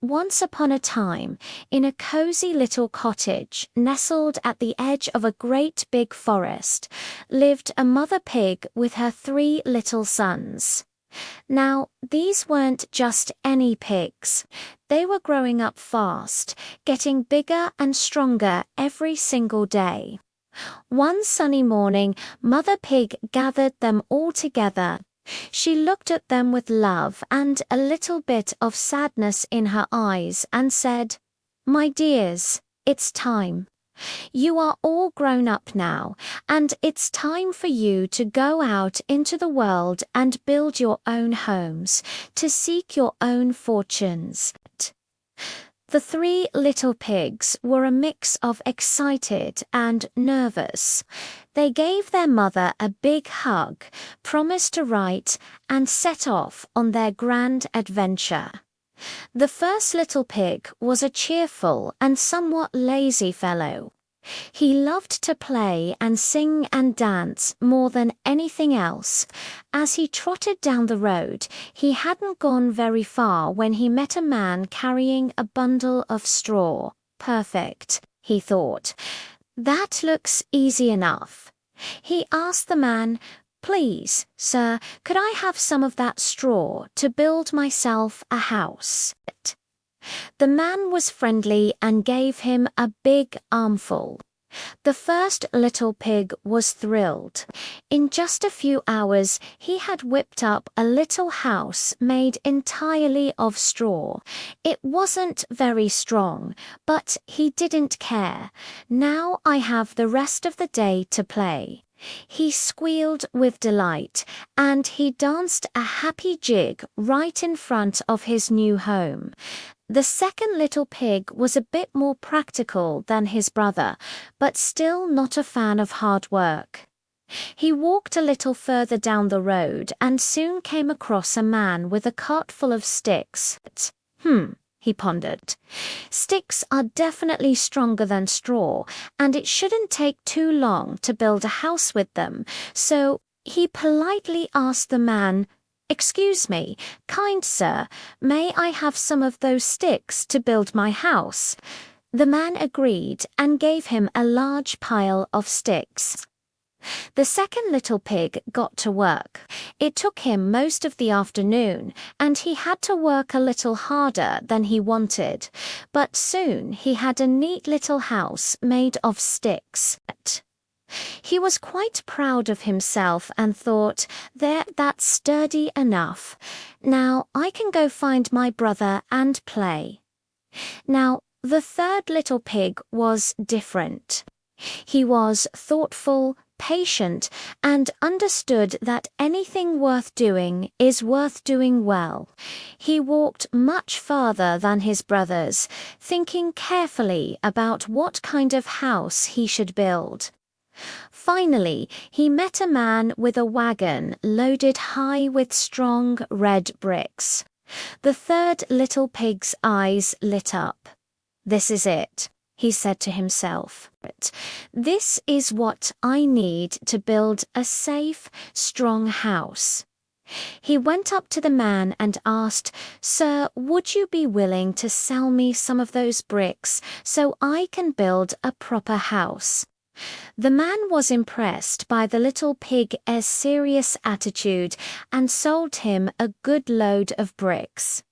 Once upon a time, in a cozy little cottage nestled at the edge of a great big forest, lived a mother pig with her 3 little sons. Now, these weren't just any pigs. They were growing up fast, getting bigger and stronger every single day. One sunny morning, Mother Pig gathered them all together. She looked at them with love and a little bit of sadness in her eyes and said, "My dears, it's time. You are all grown up now, and it's time for you to go out into the world and build your own homes, to seek your own fortunes." The 3 little pigs were a mix of excited and nervous. They gave their mother a big hug, promised to write, and set off on their grand adventure. The first little pig was a cheerful and somewhat lazy fellow. He loved to play and sing and dance more than anything else. As he trotted down the road, he hadn't gone very far when he met a man carrying a bundle of straw. Perfect, he thought. That looks easy enough. He asked the man, "Please, sir, could I have some of that straw to build myself a house?" The man was friendly and gave him a big armful. The first little pig was thrilled. In just a few hours, he had whipped up a little house made entirely of straw. It wasn't very strong, but he didn't care. "Now I have the rest of the day to play." He squealed with delight, and he danced a happy jig right in front of his new home. The second little pig was a bit more practical than his brother, but still not a fan of hard work. He walked a little further down the road and soon came across a man with a cart full of sticks. He pondered. Sticks are definitely stronger than straw, and it shouldn't take too long to build a house with them, so he politely asked the man, "Excuse me, kind sir, may I have some of those sticks to build my house?" The man agreed and gave him a large pile of sticks. The second little pig got to work. It took him most of the afternoon, and he had to work a little harder than he wanted, but soon he had a neat little house made of sticks. He was quite proud of himself and thought, "There, that's sturdy enough. Now I can go find my brother and play." Now, the third little pig was different. He was thoughtful, patient, and understood that anything worth doing is worth doing well. He walked much farther than his brothers, thinking carefully about what kind of house he should build. Finally, he met a man with a wagon loaded high with strong red bricks. The third little pig's eyes lit up. "This is it," he said to himself. "This is what I need to build a safe, strong house." He went up to the man and asked, "Sir, would you be willing to sell me some of those bricks so I can build a proper house?" The man was impressed by the little pig's serious attitude and sold him a good load of bricks.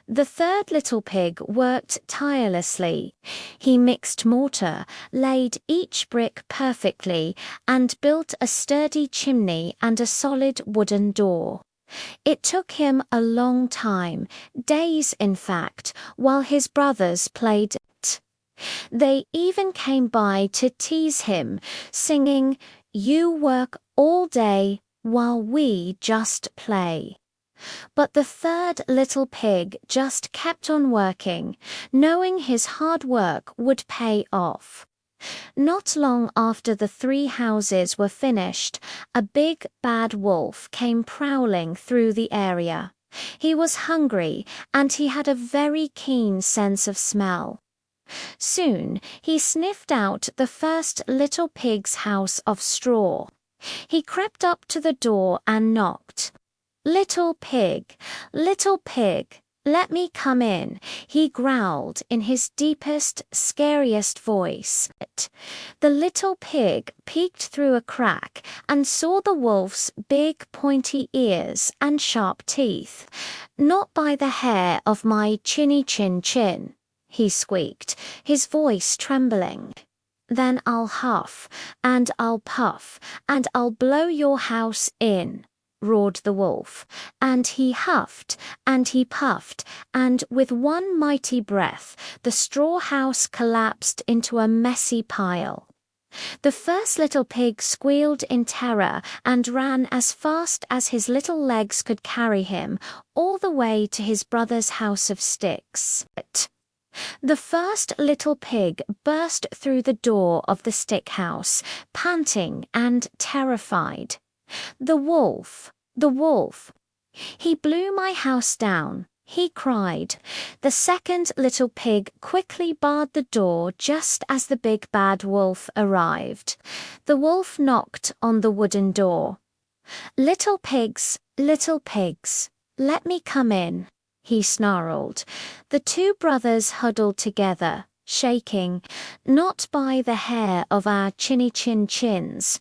The third little pig worked tirelessly. He mixed mortar, laid each brick perfectly, and built a sturdy chimney and a solid wooden door. It took him a long time, days in fact, while his brothers played. They even came by to tease him, singing, "You work all day while we just play." But the third little pig just kept on working, knowing his hard work would pay off. Not long after the 3 houses were finished, a big bad wolf came prowling through the area. He was hungry, and he had a very keen sense of smell. Soon he sniffed out the first little pig's house of straw. He crept up to the door and knocked. Little pig, "Let me come in," he growled in his deepest, scariest voice. The little pig peeked through a crack and saw the wolf's big pointy ears and sharp teeth. "Not by the hair of my chinny chin chin," he squeaked, his voice trembling. "Then I'll huff, and I'll puff, and I'll blow your house in," roared the wolf, and he huffed, and he puffed, and with one mighty breath, the straw house collapsed into a messy pile. The first little pig squealed in terror and ran as fast as his little legs could carry him, all the way to his brother's house of sticks. The first little pig burst through the door of the stick house, panting and terrified. "The wolf! The wolf! He blew my house down!" he cried. The second little pig quickly barred the door just as the big bad wolf arrived. The wolf knocked on the wooden door. Little pigs, let me come in," he snarled. The two brothers huddled together, shaking. "Not by the hair of our chinny chin chins,"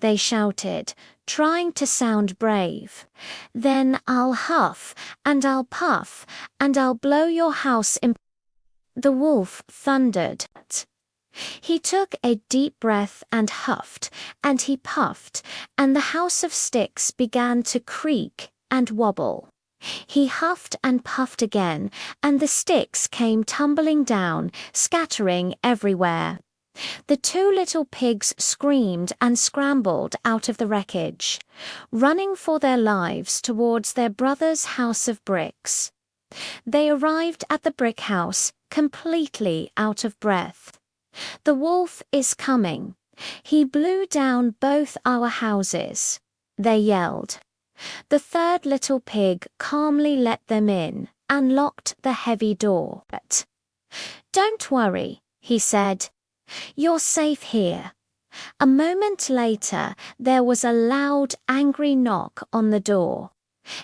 they shouted, trying to sound brave. "Then I'll huff, and I'll puff, and I'll blow your house in," the wolf thundered. He took a deep breath and huffed, and he puffed, and the house of sticks began to creak and wobble. He huffed and puffed again, and the sticks came tumbling down, scattering everywhere. The two little pigs screamed and scrambled out of the wreckage, running for their lives towards their brother's house of bricks. They arrived at the brick house completely out of breath. "The wolf is coming. He blew down both our houses," they yelled. The third little pig calmly let them in and locked the heavy door. "Don't worry," he said. "You're safe here." A moment later, there was a loud, angry knock on the door.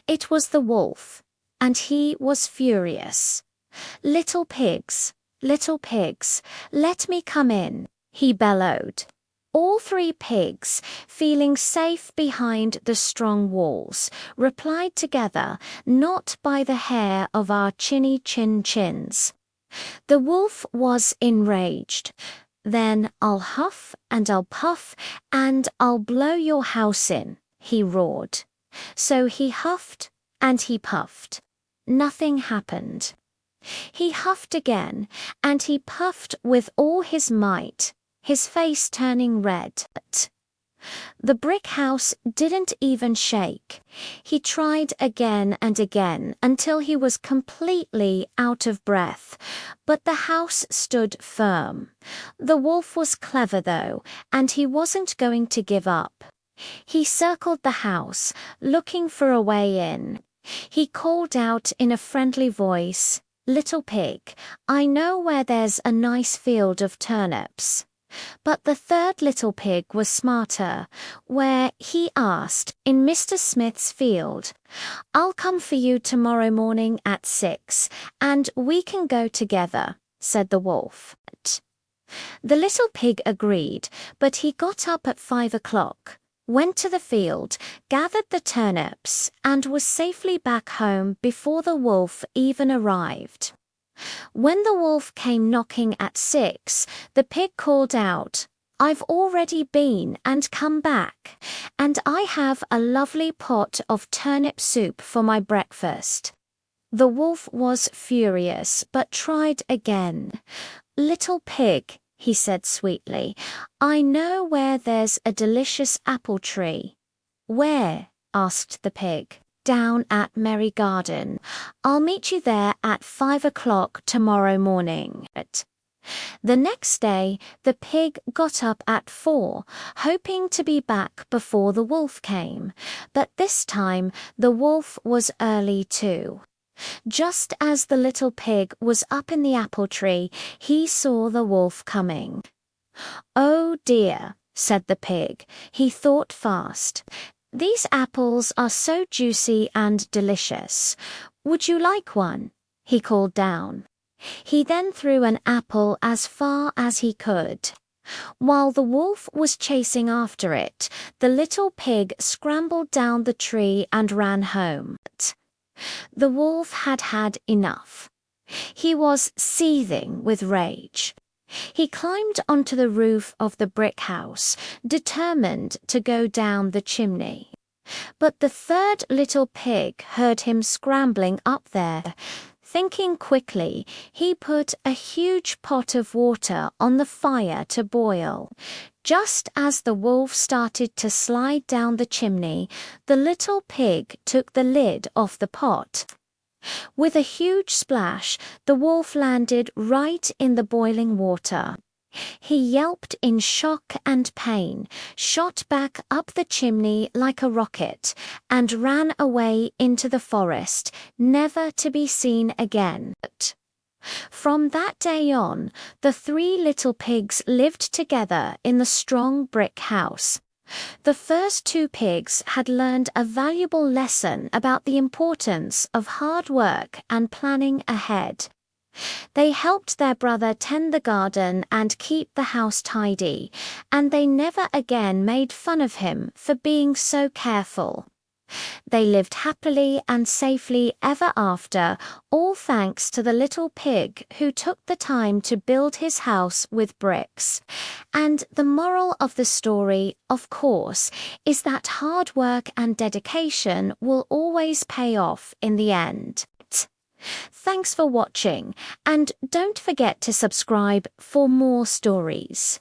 It was the wolf, and he was furious. Little pigs, let me come in," he bellowed. All three pigs, feeling safe behind the strong walls, replied together, "Not by the hair of our chinny chin chins." The wolf was enraged. "Then I'll huff, and I'll puff, and I'll blow your house in," he roared. So he huffed and he puffed. Nothing happened. He huffed again, and he puffed with all his might, his face turning red. The brick house didn't even shake. He tried again and again until he was completely out of breath, but the house stood firm. The wolf was clever though, and he wasn't going to give up. He circled the house, looking for a way in. He called out in a friendly voice, "Little pig, I know where there's a nice field of turnips." But the third little pig was smarter. "Where?" he asked. "In Mr. Smith's field." "I'll come for you tomorrow morning at 6, and we can go together," said the wolf. The little pig agreed, but he got up at 5 o'clock, went to the field, gathered the turnips, and was safely back home before the wolf even arrived. When the wolf came knocking at 6, the pig called out, "I've already been and come back, and I have a lovely pot of turnip soup for my breakfast." The wolf was furious, but tried again. "Little pig," he said sweetly, "I know where there's a delicious apple tree." "Where?" asked the pig. "Down at Merry Garden. I'll meet you there at 5 o'clock tomorrow morning." The next day, the pig got up at 4, hoping to be back before the wolf came, but this time the wolf was early too. Just as the little pig was up in the apple tree, he saw the wolf coming. "Oh dear," said the pig. He thought fast. "These apples are so juicy and delicious. Would you like one?" he called down. He then threw an apple as far as he could. While the wolf was chasing after it, the little pig scrambled down the tree and ran home. The wolf had had enough. He was seething with rage. He climbed onto the roof of the brick house, determined to go down the chimney. But the third little pig heard him scrambling up there. Thinking quickly, he put a huge pot of water on the fire to boil. Just as the wolf started to slide down the chimney, the little pig took the lid off the pot. With a huge splash, the wolf landed right in the boiling water. He yelped in shock and pain, shot back up the chimney like a rocket, and ran away into the forest, never to be seen again. From that day on, the three little pigs lived together in the strong brick house. The first two pigs had learned a valuable lesson about the importance of hard work and planning ahead. They helped their brother tend the garden and keep the house tidy, and they never again made fun of him for being so careful. They lived happily and safely ever after, all thanks to the little pig who took the time to build his house with bricks. And the moral of the story, of course, is that hard work and dedication will always pay off in the end. Thanks for watching, and don't forget to subscribe for more stories.